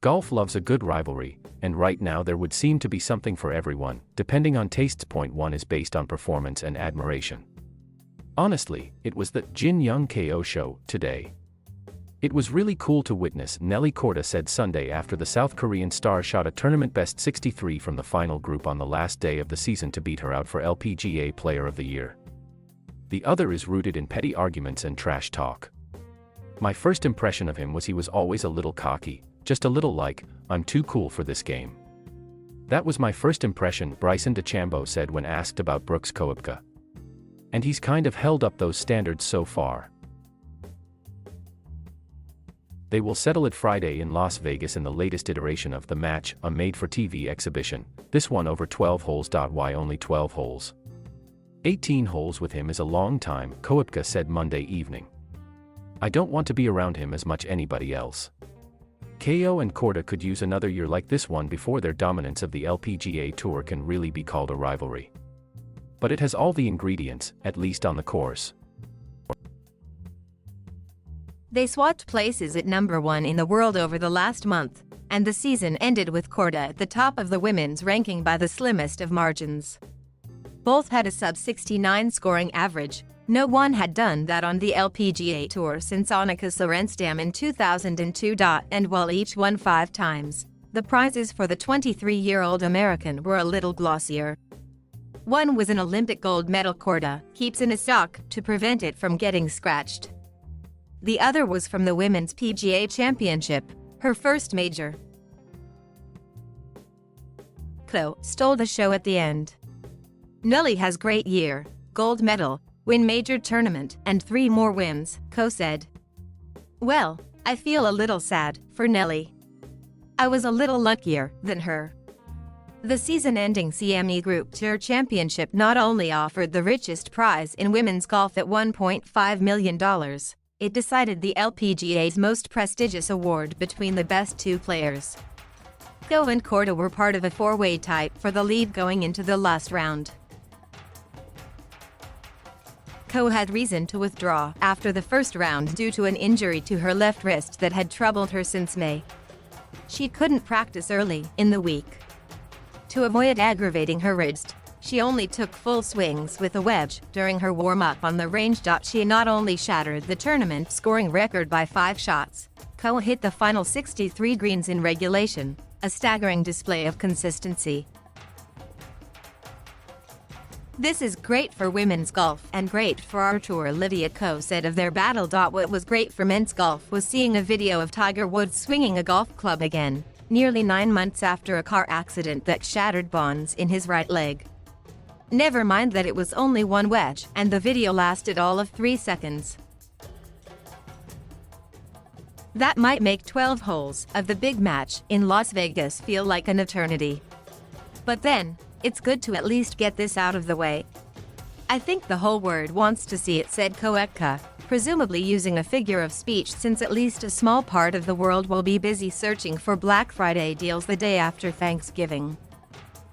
Golf loves a good rivalry, and right now there would seem to be something for everyone, depending on tastes.One is based on performance and admiration. Honestly, it was the Jin Young Ko Show today. It was really cool to witness, Nelly Korda said Sunday after the South Korean star shot a tournament best 63 from the final group on the last day of the season to beat her out for LPGA Player of the Year. The other is rooted in petty arguments and trash talk. My first impression of him was he was always a little cocky, just a little like, I'm too cool for this game. That was my first impression, Bryson DeChambeau said when asked about Brooks Koepka. And he's kind of held up those standards so far. They will settle it Friday in Las Vegas in the latest iteration of The Match, a made-for-TV exhibition, this one over 12 holes. Why only 12 holes? 18 holes with him is a long time, Koepka said Monday evening. I don't want to be around him as much anybody else. Ko and Korda could use another year like this one before their dominance of the LPGA Tour can really be called a rivalry. But it has all the ingredients, at least on the course. They swapped places at number 1 in the world over the last month, and the season ended with Korda at the top of the women's ranking by the slimmest of margins. Both had a sub-69 scoring average. No one had done that on the LPGA Tour since Annika Sorenstam in 2002. And while each won 5 times, the prizes for the 23-year-old American were a little glossier. One was an Olympic gold medal Korda keeps in a sock to prevent it from getting scratched. The other was from the Women's PGA Championship, her first major. Ko stole the show at the end. Nelly has great year, gold medal, win major tournament, and 3 more wins, Ko said. Well, I feel a little sad for Nelly. I was a little luckier than her. The season-ending CME Group Tour Championship not only offered the richest prize in women's golf at $1.5 million, it decided the LPGA's most prestigious award between the best 2 players. Ko and Korda were part of a 4-way tie for the lead going into the last round. Ko had reason to withdraw after the first round due to an injury to her left wrist that had troubled her since May. She couldn't practice early in the week. To avoid aggravating her wrist, she only took full swings with a wedge during her warm-up on the range. She not only shattered the tournament scoring record by 5 shots, Ko hit the final 63 greens in regulation, a staggering display of consistency. This is great for women's golf and great for our tour, Olivia Ko said of their battle. What was great for men's golf was seeing a video of Tiger Woods swinging a golf club again, nearly 9 months after a car accident that shattered bones in his right leg. Never mind that it was only 1 wedge, and the video lasted all of 3 seconds. That might make 12 holes of the big match in Las Vegas feel like an eternity. But then, it's good to at least get this out of the way. I think the whole world wants to see it, said Koepka, presumably using a figure of speech since at least a small part of the world will be busy searching for Black Friday deals the day after Thanksgiving.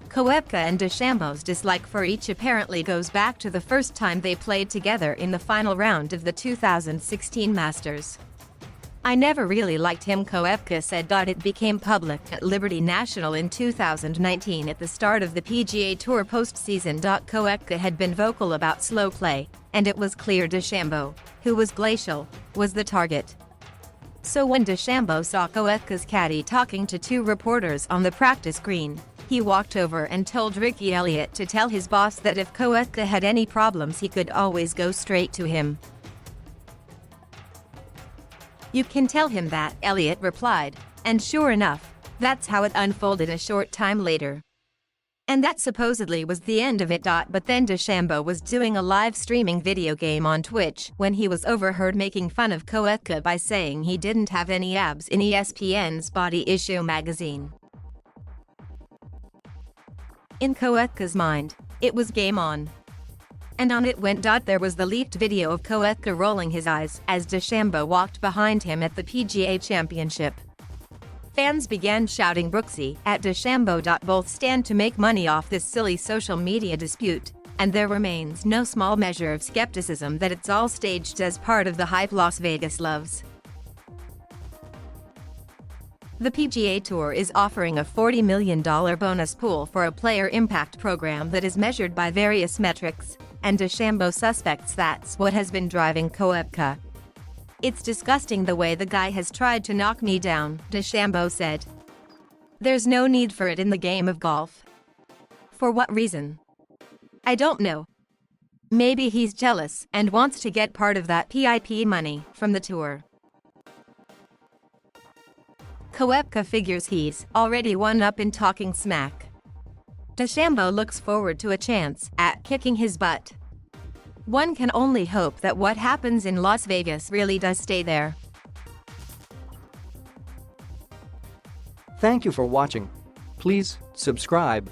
Koepka and DeChambeau's dislike for each apparently goes back to the first time they played together in the final round of the 2016 Masters. I never really liked him, Koepka said. It became public at Liberty National in 2019 at the start of the PGA Tour postseason. Koepka had been vocal about slow play, and it was clear DeChambeau, who was glacial, was the target. So when DeChambeau saw Koepka's caddy talking to 2 reporters on the practice green, he walked over and told Ricky Elliott to tell his boss that if Koepka had any problems he could always go straight to him. You can tell him that, Elliott replied, and sure enough, that's how it unfolded a short time later. And that supposedly was the end of it. But then DeChambeau was doing a live streaming video game on Twitch when he was overheard making fun of Koepka by saying he didn't have any abs in ESPN's Body Issue magazine. In Koepka's mind, it was game on. And on it went. There was the leaked video of Koepka rolling his eyes as DeChambeau walked behind him at the PGA Championship. Fans began shouting Brooksy at DeChambeau. Both stand to make money off this silly social media dispute, and there remains no small measure of skepticism that it's all staged as part of the hype Las Vegas loves. The PGA Tour is offering a $40 million bonus pool for a player impact program that is measured by various metrics, and DeChambeau suspects that's what has been driving Koepka. "It's disgusting the way the guy has tried to knock me down," DeChambeau said. "There's no need for it in the game of golf." "For what reason?" "I don't know. Maybe he's jealous and wants to get part of that PIP money from the tour." Koepka figures he's already one up in talking smack. DeChambeau looks forward to a chance at kicking his butt. One can only hope that what happens in Las Vegas really does stay there. Thank you for watching. Please subscribe.